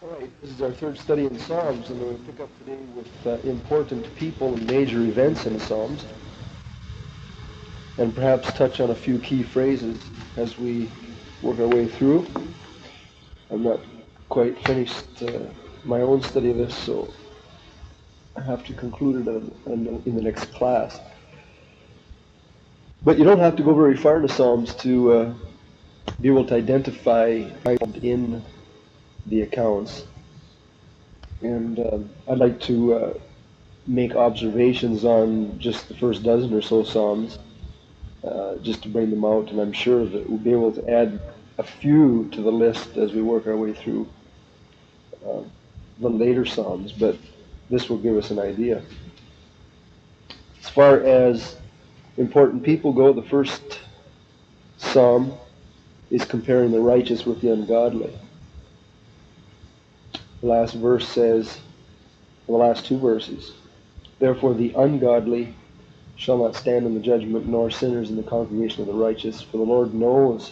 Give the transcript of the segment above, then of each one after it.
All right, this is our third study in Psalms, and we'll pick up today with important people and major events in the Psalms, and perhaps touch on a few key phrases as we work our way through. I'm not quite finished my own study of this, so I have to conclude it in the next class. But you don't have to go very far in the Psalms to be able to identify in the accounts. And I'd like to make observations on just the first dozen or so Psalms, just to bring them out, and I'm sure that we'll be able to add a few to the list as we work our way through the later Psalms, but this will give us an idea. As far as important people go, the first Psalm is comparing the righteous with the ungodly. The last verse says, the last two verses, "Therefore the ungodly shall not stand in the judgment, nor sinners in the congregation of the righteous. For the Lord knows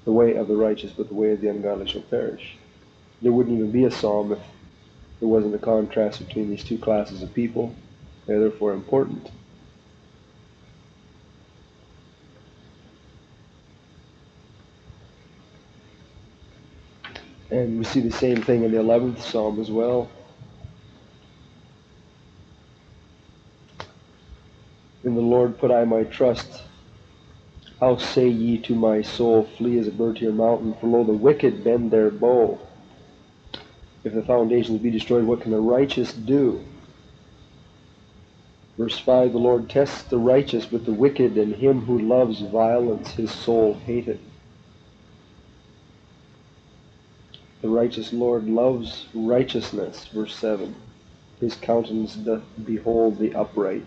the way of the righteous, but the way of the ungodly shall perish." There wouldn't even be a psalm if there wasn't a contrast between these two classes of people. They're therefore important. And we see the same thing in the 11th Psalm as well. "In the Lord put I my trust. How say ye to my soul, flee as a bird to your mountain? For lo, the wicked bend their bow. If the foundations be destroyed, what can the righteous do?" Verse 5, "The Lord tests the righteous, but the wicked and him who loves violence his soul hateth." The righteous Lord loves righteousness, verse 7. "His countenance doth behold the upright."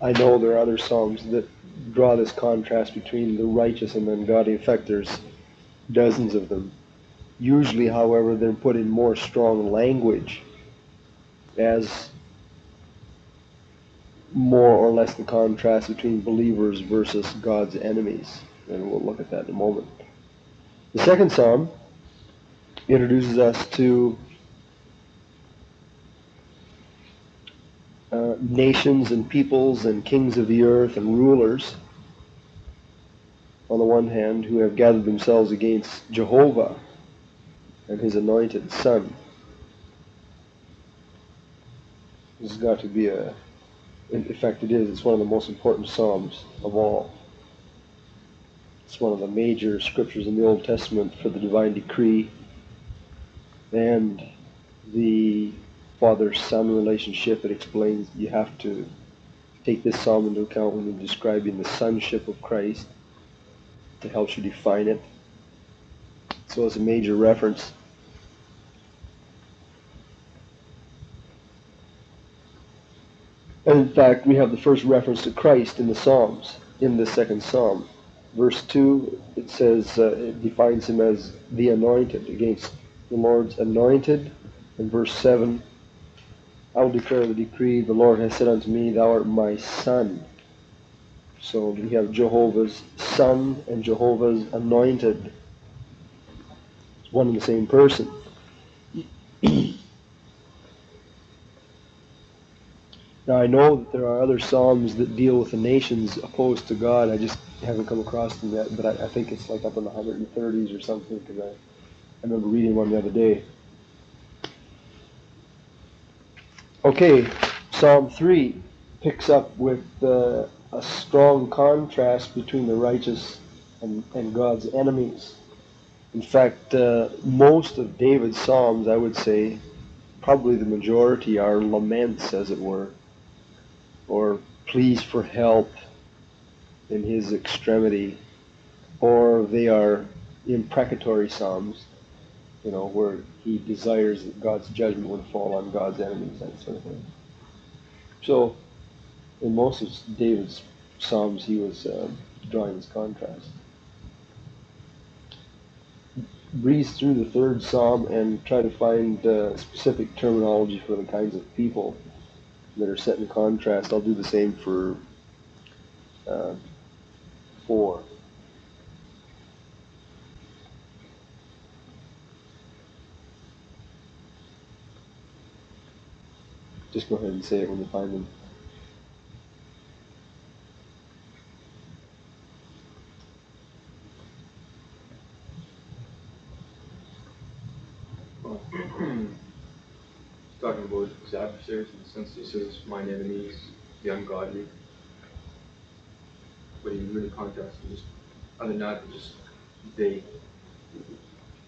I know there are other psalms that draw this contrast between the righteous and the ungodly. In fact, there's dozens of them. Usually, however, they're put in more strong language as more or less the contrast between believers versus God's enemies. And we'll look at that in a moment. The second psalm introduces us to nations and peoples and kings of the earth and rulers, on the one hand, who have gathered themselves against Jehovah and his anointed Son. This has got to be in fact it is, it's one of the most important psalms of all. It's one of the major scriptures in the Old Testament for the divine decree and the father-son relationship. It explains you have to take this psalm into account when you're describing the sonship of Christ. It helps you define it. So it's a major reference. And in fact, we have the first reference to Christ in the Psalms, in the second psalm. Verse 2, it says, it defines him as the anointed, against the Lord's anointed. In verse 7, "I will declare the decree, the Lord has said unto me, thou art my son." So we have Jehovah's Son and Jehovah's anointed. It's one and the same person. Now I know that there are other psalms that deal with the nations opposed to God. I just haven't come across them yet, but I think it's like up in the 130s or something, because I remember reading one the other day. Okay, Psalm 3 picks up with a strong contrast between the righteous and God's enemies. In fact, most of David's psalms, I would say, probably the majority, are laments, as it were, or pleas for help in his extremity, or they are imprecatory psalms, where he desires that God's judgment would fall on God's enemies, that sort of thing. So, in most of David's psalms, he was drawing this contrast. Breeze through the third psalm and try to find specific terminology for the kinds of people that are set in contrast. I'll do the same for 4. Just go ahead and say it when you find them. Well, he's talking about his adversaries in the sense he says, mine enemies, the ungodly. But he really contrasts them, just other than that, just they.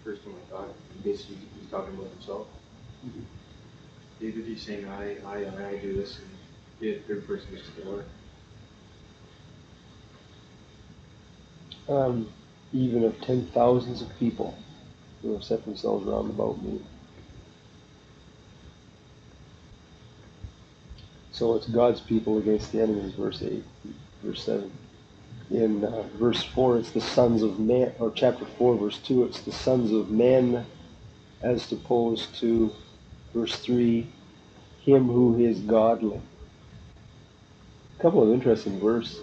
First time I thought, basically he's talking about himself. David, he's saying, I do this, and the third person is the Lord. Even of 10,000s of people who have set themselves round about me. So it's God's people against the enemies, verse 8, verse 7. In verse 4, it's the sons of man, or chapter 4, verse 2, it's the sons of men, as opposed to verse 3, him who is godly. A couple of interesting verses.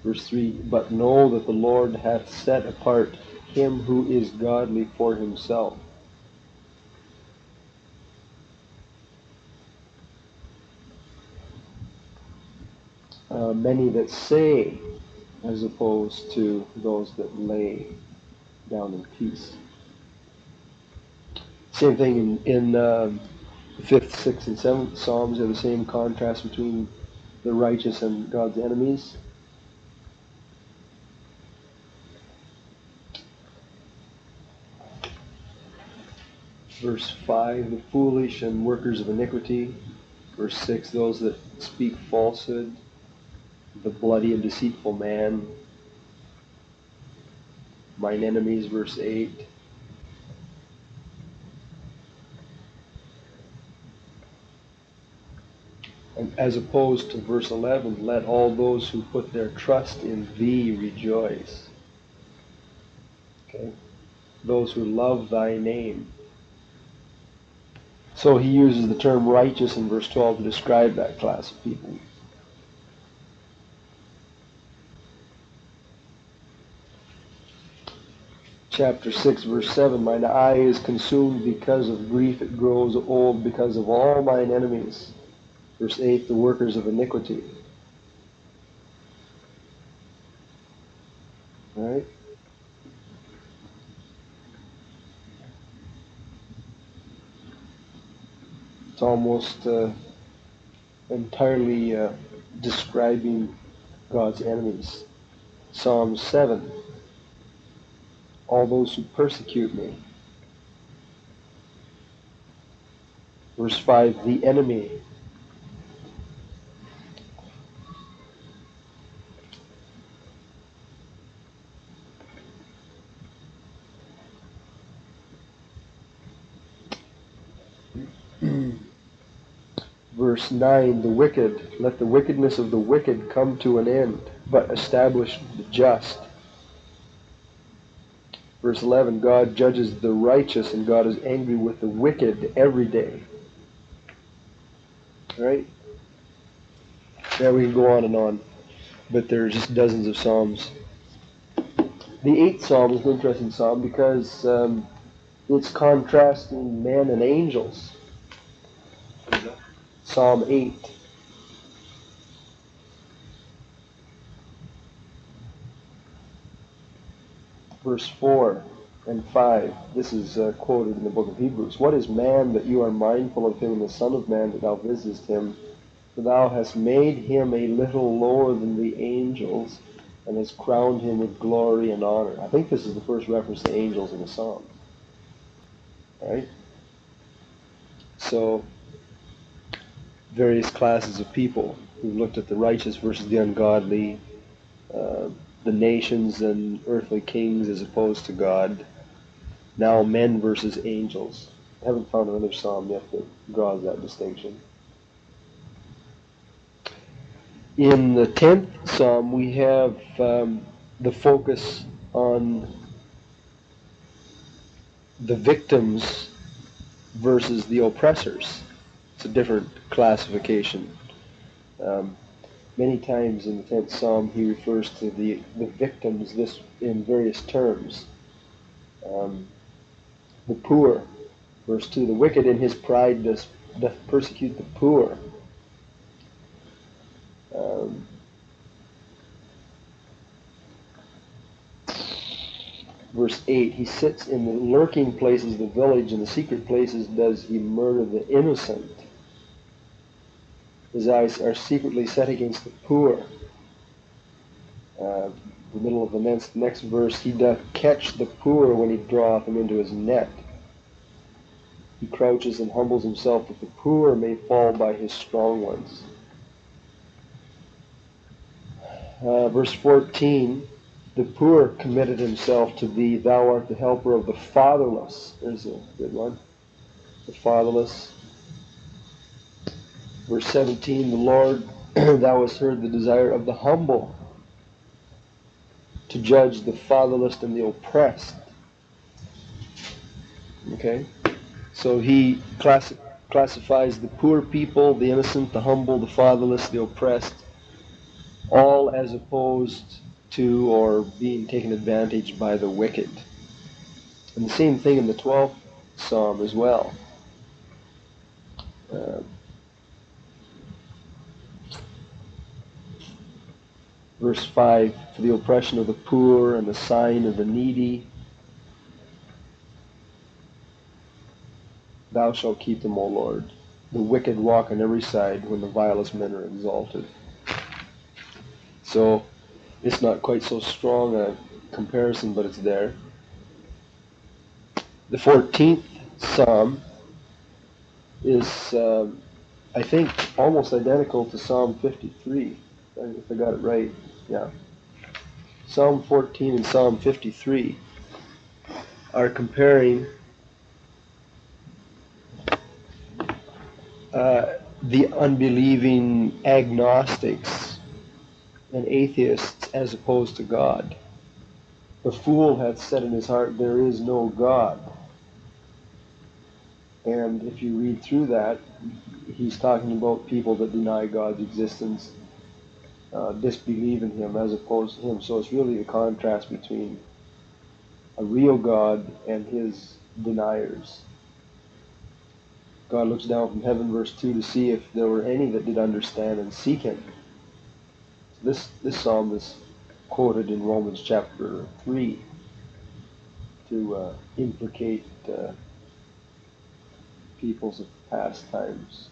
Verse 3, but know that the Lord hath set apart him who is godly for himself. Many that say, as opposed to those that lay down in peace. Same thing in the 5th, 6th, and 7th Psalms. Have the same contrast between the righteous and God's enemies. Verse 5, the foolish and workers of iniquity. Verse 6, those that speak falsehood. The bloody and deceitful man. Mine enemies, verse 8. And as opposed to verse 11, let all those who put their trust in thee rejoice. Okay? Those who love thy name. So he uses the term righteous in verse 12 to describe that class of people. Chapter 6, verse 7, mine eye is consumed because of grief, it grows old because of all mine enemies. Verse 8, the workers of iniquity. All right? It's almost entirely describing God's enemies. Psalm 7, all those who persecute me. Verse 5, the enemy. Verse 9, the wicked. Let the wickedness of the wicked come to an end, but establish the just. Verse 11, God judges the righteous, and God is angry with the wicked every day. All right? Yeah, we can go on and on, but there are just dozens of psalms. The 8th psalm is an interesting psalm because it's contrasting men and angels. Psalm 8. Verse 4 and 5. This is quoted in the book of Hebrews. What is man that you are mindful of him, and the Son of Man that thou visitest him? For thou hast made him a little lower than the angels, and hast crowned him with glory and honor. I think this is the first reference to angels in the psalm. Right? So, various classes of people. We've looked at the righteous versus the ungodly, the nations and earthly kings as opposed to God. Now men versus angels. I haven't found another psalm yet that draws that distinction. In the 10th psalm, we have the focus on the victims versus the oppressors. It's a different classification. Many times in the 10th psalm, he refers to the victims this in various terms. The poor, verse 2, the wicked in his pride doth persecute the poor. verse 8, he sits in the lurking places of the village, in the secret places does he murder the innocent. His eyes are secretly set against the poor. The middle of the next verse, he doth catch the poor when he draweth them into his net. He crouches and humbles himself that the poor may fall by his strong ones. Verse 14, the poor committed himself to thee. Thou art the helper of the fatherless. There's a good one. The fatherless. Verse 17, the Lord, thou hast heard the desire of the humble, to judge the fatherless and the oppressed. Okay? So he classifies the poor people, the innocent, the humble, the fatherless, the oppressed, all as opposed to or being taken advantage by the wicked. And the same thing in the 12th Psalm as well. Verse 5, for the oppression of the poor and the sighing of the needy, thou shalt keep them, O Lord. The wicked walk on every side when the vilest men are exalted. So it's not quite so strong a comparison, but it's there. The 14th Psalm is, I think, almost identical to Psalm 53, if I got it right. Yeah. Psalm 14 and Psalm 53 are comparing the unbelieving agnostics and atheists as opposed to God. The fool hath said in his heart, there is no God. And if you read through that, he's talking about people that deny God's existence, disbelieve in him as opposed to him. So it's really the contrast between a real God and his deniers. God looks down from heaven, verse 2, to see if there were any that did understand and seek him. This psalm is quoted in Romans chapter 3 to implicate peoples of past times.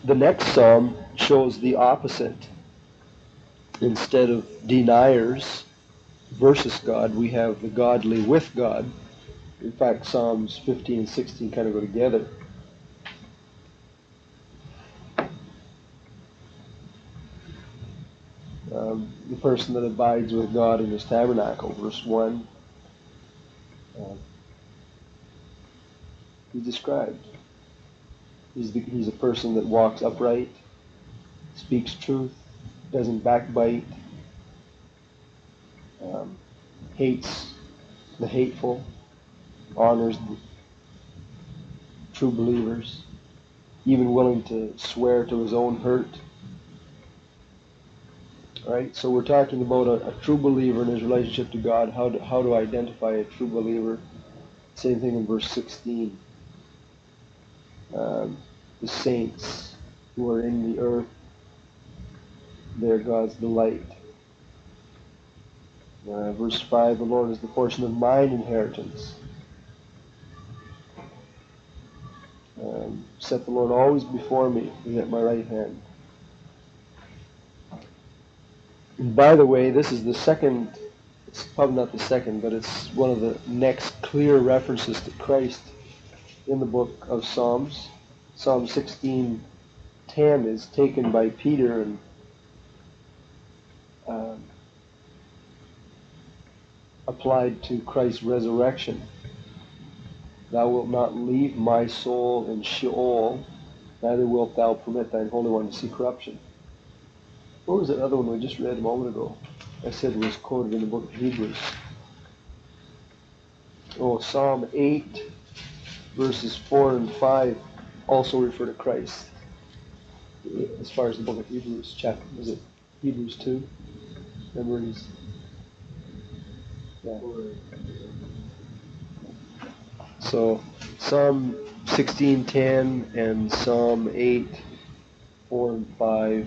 The next psalm shows the opposite. Instead of deniers versus God, we have the godly with God. In fact, Psalms 15 and 16 kind of go together. The person that abides with God in his tabernacle, verse 1, he's described. He's a person that walks upright, speaks truth, doesn't backbite, hates the hateful, honors the true believers, even willing to swear to his own hurt. Right? So we're talking about a true believer in his relationship to God, how to identify a true believer. Same thing in verse 16. The saints who are in the earth, they're God's delight. Verse 5, the Lord is the portion of mine inheritance. Set the Lord always before me, He's at my right hand. And by the way, this is the second, it's probably not the second, but it's one of the next clear references to Christ in the book of Psalms. Psalm 16:10 is taken by Peter and applied to Christ's resurrection. Thou wilt not leave my soul in Sheol, neither wilt thou permit thine Holy One to see corruption. What was that other one we just read a moment ago? I said was quoted in the book of Hebrews. Oh, Psalm 8, verses 4 and 5 also refer to Christ. As far as the book of Hebrews, chapter, was it Hebrews 2? Remember he's... Yeah. So, Psalm 16:10 and Psalm 8, 4 and 5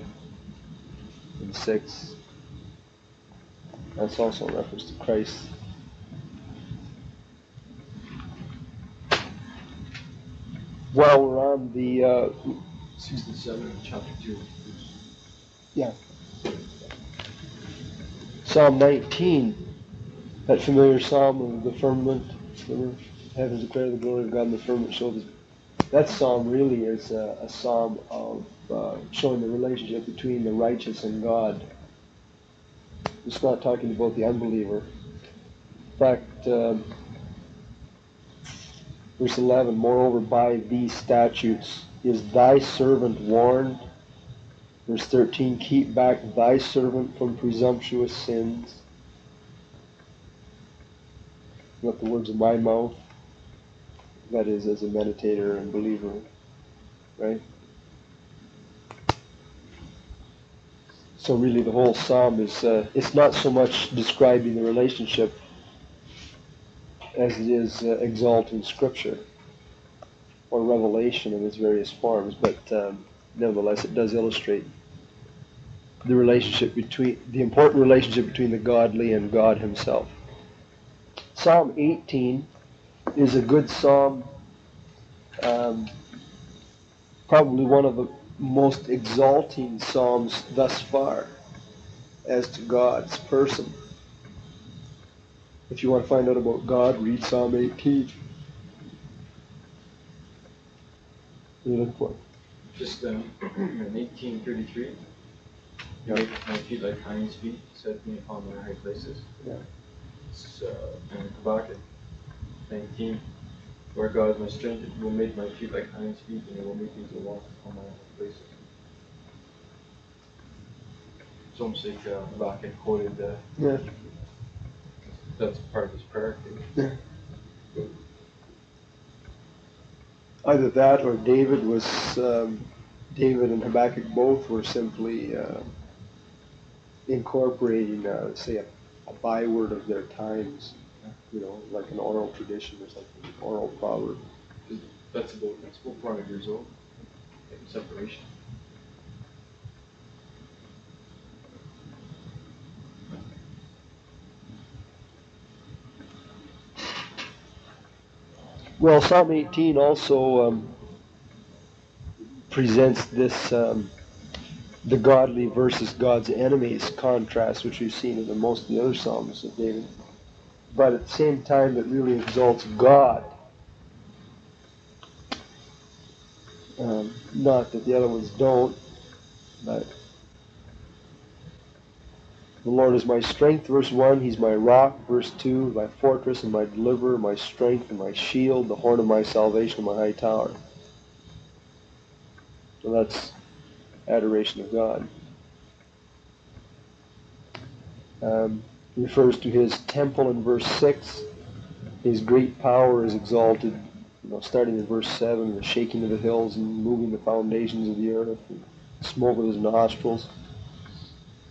and 6. That's also a reference to Christ. While we're on the 67, chapter 2. yeah, Psalm 19, that familiar psalm of the firmament, the heavens declare the glory of God, and the firmament shows. That psalm really is a psalm of showing the relationship between the righteous and God. It's not talking about the unbeliever. In fact, verse 11, moreover, by these statutes is thy servant warned. Verse 13, keep back thy servant from presumptuous sins. Let the words of my mouth, that is, as a meditator and believer, right? So really the whole psalm is, it's not so much describing the relationship as it is exalting Scripture or revelation in its various forms, but nevertheless it does illustrate the important relationship between the godly and God Himself. Psalm 18 is a good psalm, probably one of the most exalting psalms thus far as to God's person. If you want to find out about God, read Psalm 18. What are you looking for? Just in 1833, you make my feet like hinds feet, set me upon their high places. Yeah. It's in Habakkuk 19, where God is my strength, He will make my feet like hinds feet, and He will make me to walk on my high places. It's almost like Habakkuk quoted Yeah. that's part of his prayer. Yeah. Either that or David and Habakkuk both were simply incorporating, say, a byword of their times, like an oral tradition or something, oral proverb. That's about 400 years old, like separation. Well, Psalm 18 also presents this the godly versus God's enemies contrast, which we've seen in most of the other Psalms of David. But at the same time, it really exalts God. Not that the other ones don't, but the Lord is my strength, verse 1. He's my rock, verse 2. My fortress and my deliverer, my strength and my shield, the horn of my salvation and my high tower. So that's adoration of God. Refers to His temple in verse 6. His great power is exalted, starting in verse 7, the shaking of the hills and moving the foundations of the earth, and smoke of His nostrils.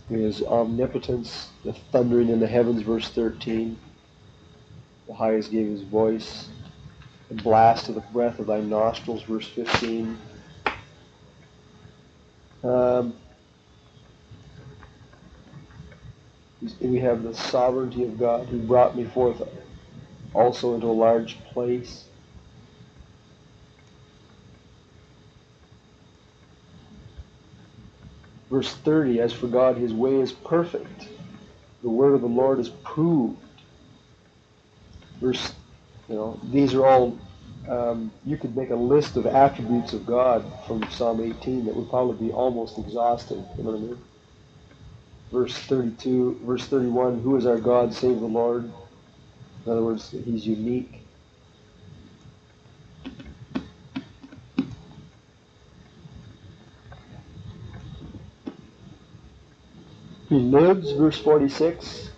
His omnipotence, the thundering in the heavens, verse 13. The highest gave His voice. The blast of the breath of thy nostrils, verse 15. We have the sovereignty of God who brought me forth also into a large place. Verse 30, as for God, His way is perfect. The word of the Lord is proved. These are all, you could make a list of attributes of God from Psalm 18 that would probably be almost exhaustive. You know what I mean? Verse 32, verse 31, who is our God save the Lord? In other words, He's unique. He lives, verse 46,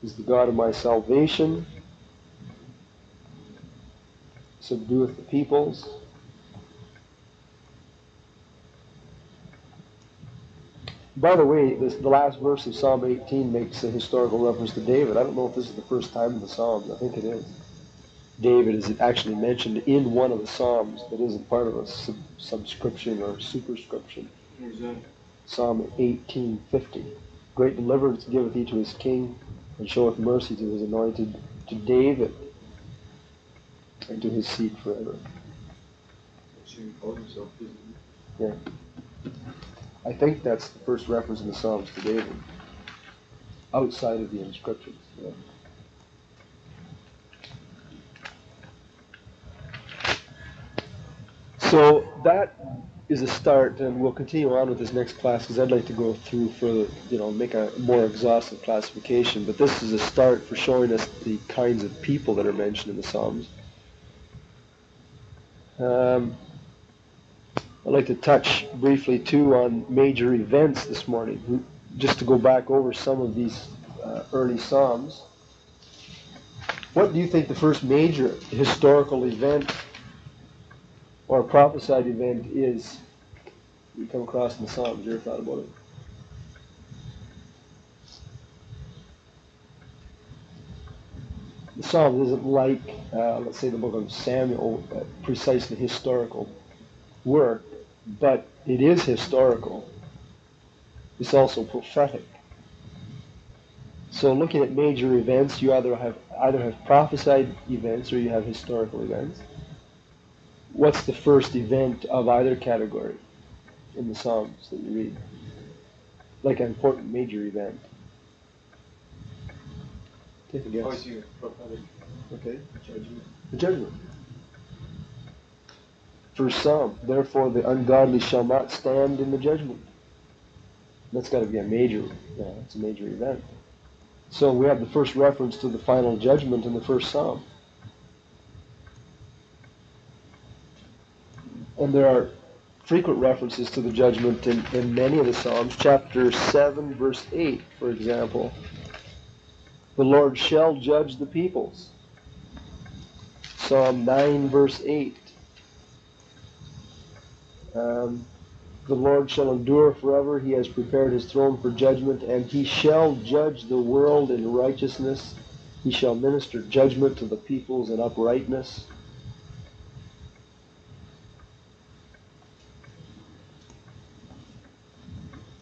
is the God of my salvation, subdueth the peoples. By the way, the last verse of Psalm 18 makes a historical reference to David. I don't know if this is the first time in the Psalms. I think it is. David is actually mentioned in one of the Psalms that isn't part of a subscription or superscription. Where's that? Psalm 18:50. Great deliverance giveth he to his king, and showeth mercy to his anointed, to David, and to his seed forever. Should he call himself, isn't he? Yeah. I think that's the first reference in the Psalms to David, outside of the inscriptions. Yeah. So that is a start, and we'll continue on with this next class because I'd like to go through further, make a more exhaustive classification. But this is a start for showing us the kinds of people that are mentioned in the Psalms. I'd like to touch briefly too on major events this morning, just to go back over some of these early Psalms. What do you think the first major historical event or prophesied event is you come across in the Psalms? You ever thought about it? The Psalms isn't like, let's say, the book of Samuel, precisely historical work, but it is historical. It's also prophetic. So looking at major events, you either have prophesied events or you have historical events. What's the first event of either category in the Psalms that you read? Like an important major event. Take a guess. Oh, I see. Prophetic. Okay. Judgment. The judgment. First Psalm. Therefore the ungodly shall not stand in the judgment. That's got to be a major. It's a major event. So we have the first reference to the final judgment in the first Psalm. And there are frequent references to the judgment in many of the Psalms. Chapter 7, verse 8, for example. The Lord shall judge the peoples. Psalm 9, verse 8. The Lord shall endure forever. He has prepared his throne for judgment, and he shall judge the world in righteousness. He shall minister judgment to the peoples in uprightness.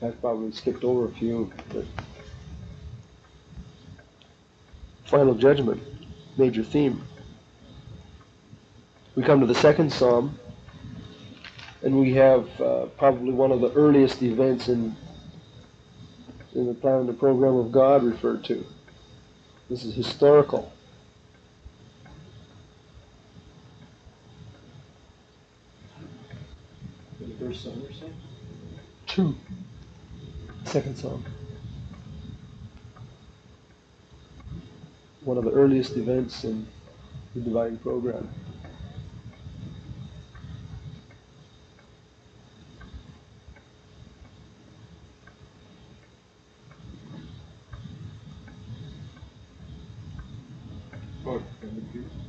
I've probably skipped over a few, but final judgment, major theme. We come to the second Psalm, and we have probably one of the earliest events in the plan and the program of God referred to. This is historical. The first Psalm or something? 2. Second Psalm. One of the earliest events in the divine program.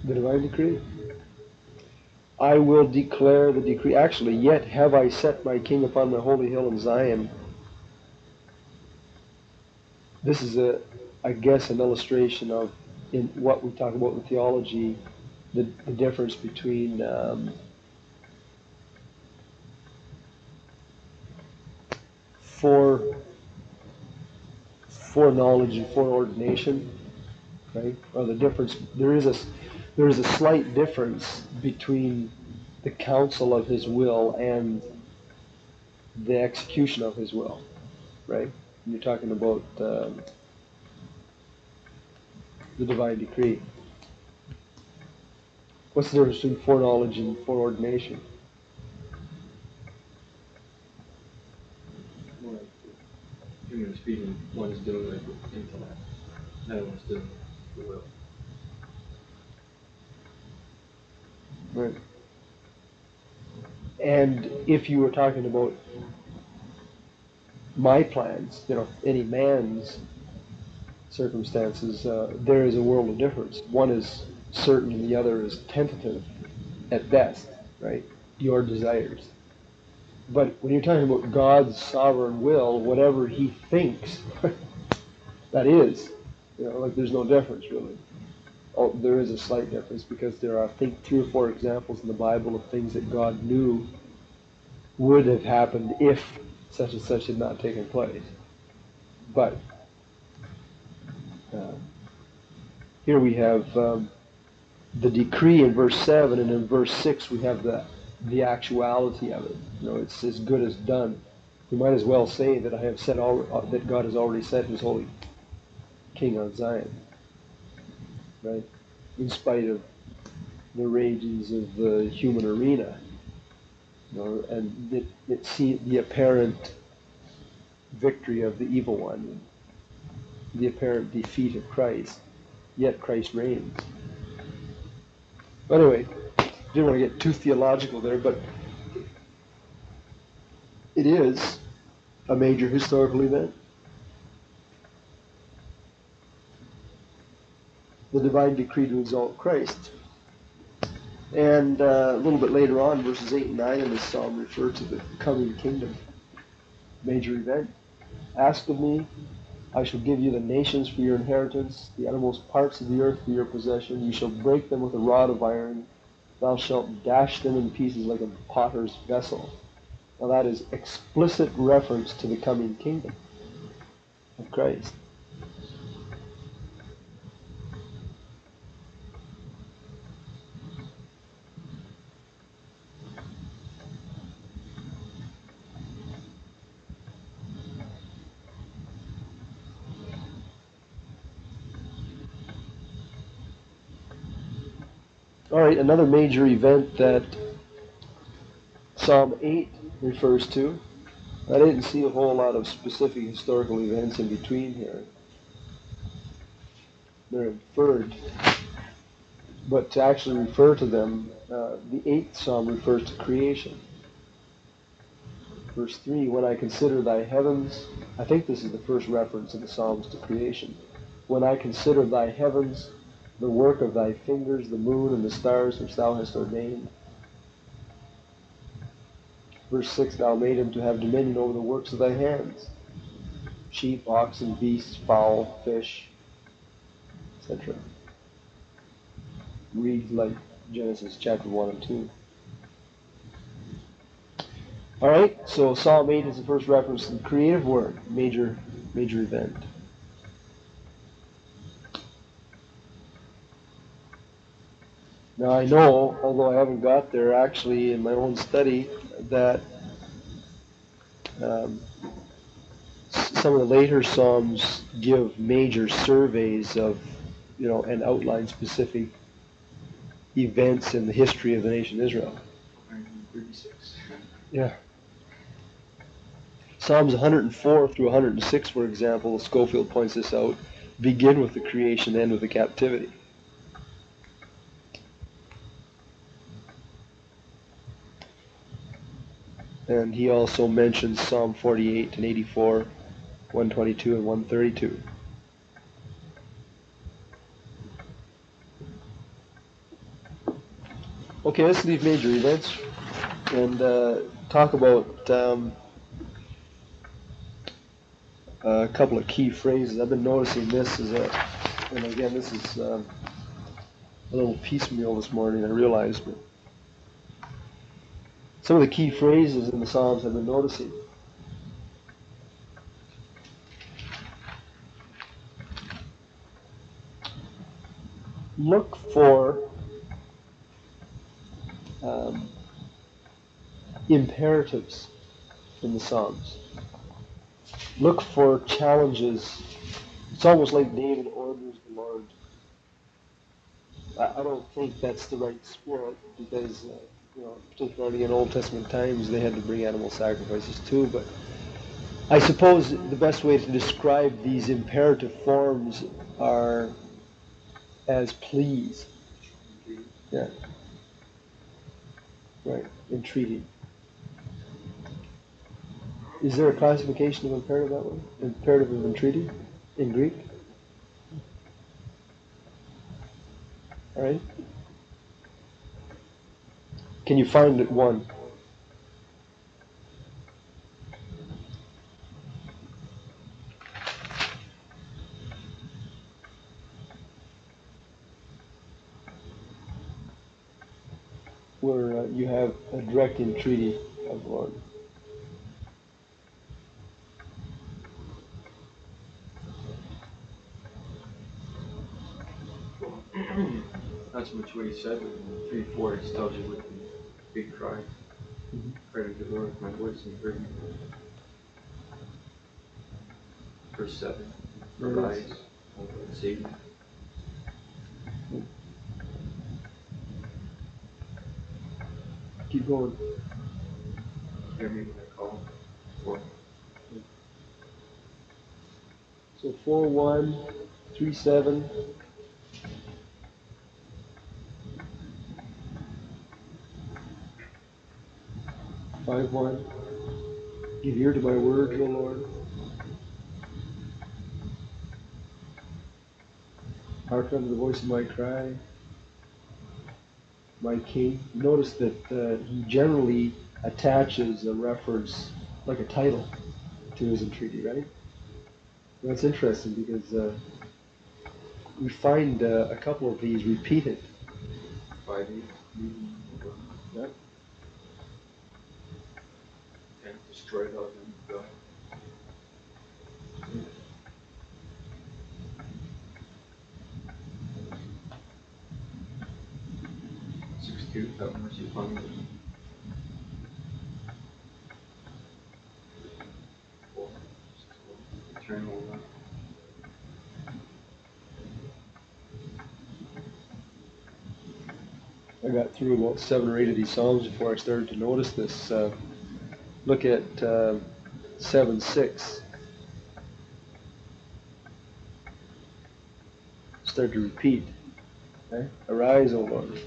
The divine decree. I will declare the decree. Actually, yet have I set my king upon the holy hill in Zion. This is I guess, an illustration of in what we talk about in theology, the difference between foreknowledge and foreordination. Right? Or the difference, there is a slight difference between the counsel of his will and the execution of his will, right? You're talking about the divine decree. What's the difference between foreknowledge and foreordination? Well, human speaking, one is doing it with intellect, another one's doing it with the will. Right. And if you were talking about my plans, any man's circumstances, there is a world of difference. One is certain and the other is tentative at best, right? Your desires. But when you're talking about God's sovereign will, whatever he thinks, that is, like there's no difference really. Oh, there is a slight difference because there are, I think, 3 or 4 examples in the Bible of things that God knew would have happened if such and such had not taken place. But uh, here we have the decree in verse 7, and in verse 6 we have the actuality of it. It's as good as done. We might as well say that I have said that God has already set His holy King on Zion, right? In spite of the rages of the human arena, and the apparent victory of the evil one, the apparent defeat of Christ. Yet Christ reigns. But anyway, didn't want to get too theological there, but it is a major historical event. The divine decree to exalt Christ. And a little bit later on, verses 8 and 9 in this psalm refer to the coming kingdom. Major event. Ask of me, I shall give you the nations for your inheritance, the uttermost parts of the earth for your possession. You shall break them with a rod of iron. Thou shalt dash them in pieces like a potter's vessel. Now that is explicit reference to the coming kingdom of Christ. All right, another major event that Psalm 8 refers to. I didn't see a whole lot of specific historical events in between here. They're inferred. But to actually refer to them, the 8th Psalm refers to creation. Verse 3, when I consider thy heavens, I think this is the first reference in the Psalms to creation. When I consider thy heavens, the work of thy fingers, the moon and the stars which thou hast ordained. Verse 6, thou made him to have dominion over the works of thy hands. Sheep, oxen, beasts, fowl, fish, etc. Read like Genesis chapter 1 and 2. All right, so Psalm 8 is the first reference to the creative work, major event. Now I know, although I haven't got there actually in my own study, that some of the later Psalms give major surveys of, and outline specific events in the history of the nation Israel. 136. Yeah. Psalms 104 through 106, for example, Schofield points this out, begin with the creation, end with the captivity. And he also mentions Psalm 48 and 84, 122 and 132. Okay, let's leave major events and talk about a couple of key phrases. I've been noticing this and again, this is a little piecemeal this morning, I realized, but some of the key phrases in the Psalms I've been noticing. Look for imperatives in the Psalms. Look for challenges. It's almost like David orders the Lord. I don't think that's the right spirit because, particularly in Old Testament times, they had to bring animal sacrifices too. But I suppose the best way to describe these imperative forms are as pleas. Yeah. Right. Entreaty. Is there a classification of imperative that way? Imperative of entreaty in Greek? All right. Can you find it one? where you have a direct entreaty of the Lord. Not so much what he said, but in 3:4 it tells you with the big cry. Pray to the Lord with my voice and heard me. Verse 7. Arise, O Lord, save me. Keep going. Hear me when I call. 4. So 4:1, 3:7. Five one. Give ear to my words, O Lord. Hearken unto the voice of my cry, my King. Notice that he generally attaches a reference, like a title, to his entreaty, right? That's interesting because we find a couple of these repeated. 5:8. Yep. 10. Destroy thou them, God. 6:2. Have mercy upon me. 4. 6:1. Eternal love. I got through about 7 or 8 of these Psalms before I started to notice this. Look at 7:6. Start to repeat. Okay? Arise, O Lord.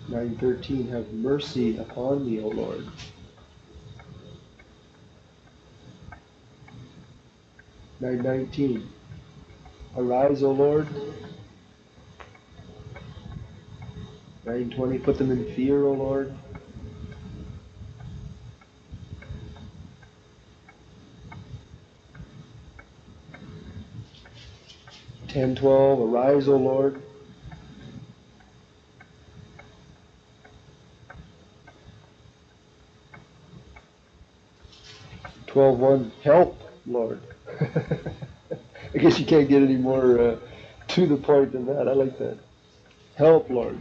Nine 13. Have mercy upon me, O Lord. 9:19. Arise, O Lord. 9:20. Put them in fear, O Lord. 10:12. Arise, O Lord. 12:1. Help, Lord. I guess you can't get any more to the point than that. I like that. Help, Lord.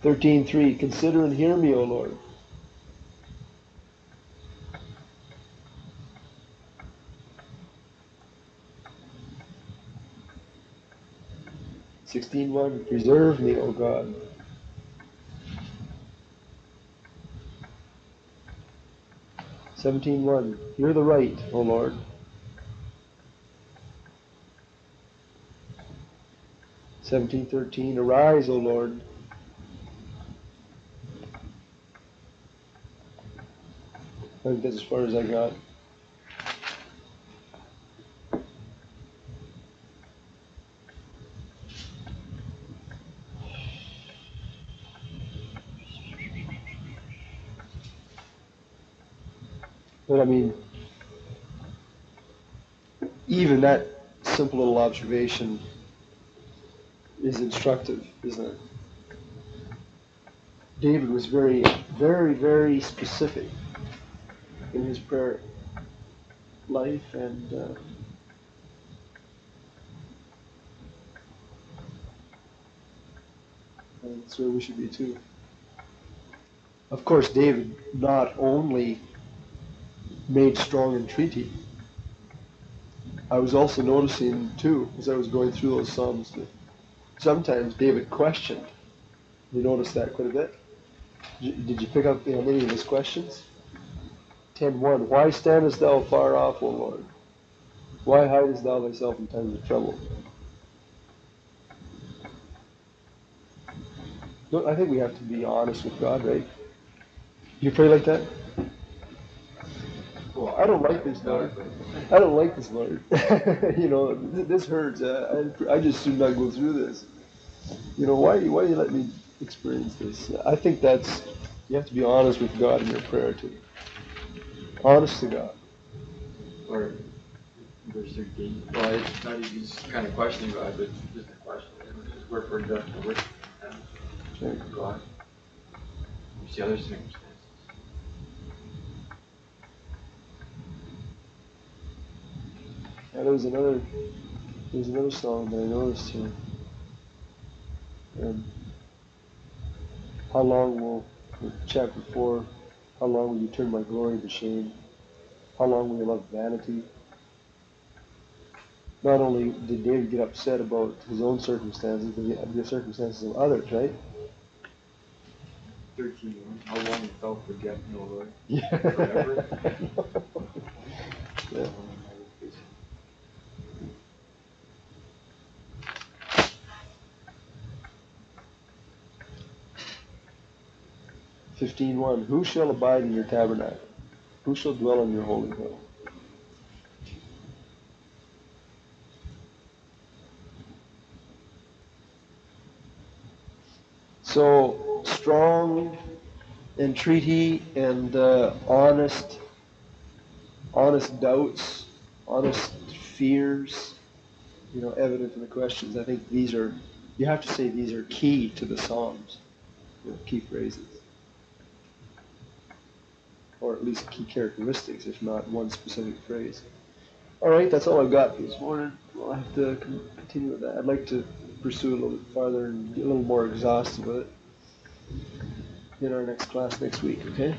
13:3. Consider and hear me, O Lord. 16:1. Preserve me, O God. 17:1. Hear the right, O Lord. 17:13. Arise, O Lord. I think that's as far as I got. But I mean, even that simple little observation is instructive, isn't it? David was very, very, very specific in his prayer life, and that's where we should be too. Of course, David not only made strong entreaty, I was also noticing too, as I was going through those Psalms, that sometimes David questioned. You noticed that quite a bit? Did you pick up on any of his questions? 10:1. Why standest thou far off, O Lord? Why hidest thou thyself in times of trouble? No, I think we have to be honest with God, right? You pray like that? Well, I don't like this, Lord. I don't like this, Lord. This hurts. I just should not go through this. Why do you let me experience this? I think that's You have to be honest with God in your prayer too. Honest to God. Or verse 13. Well, it's not even just kind of questioning God, but just a question. Just wherefore doth the work of God? You see other circumstances. Yeah, there's another song that I noticed here. How long will, chapter 4, how long will you turn my glory to shame? How long will you love vanity? Not only did David get upset about his own circumstances, but the circumstances of others, right? 13:1. How long wilt thou forget me, O Lord? Yeah. Forever? Yeah. 15:1. Who shall abide in your tabernacle? Who shall dwell in your holy hill? So strong entreaty and honest doubts, honest fears, evident in the questions. I think you have to say these are key to the Psalms, key phrases, or at least key characteristics, if not one specific phrase. All right, that's all I've got this morning. We'll have to continue with that. I'd like to pursue a little bit farther and get a little more exhaustive with it in our next class next week, okay?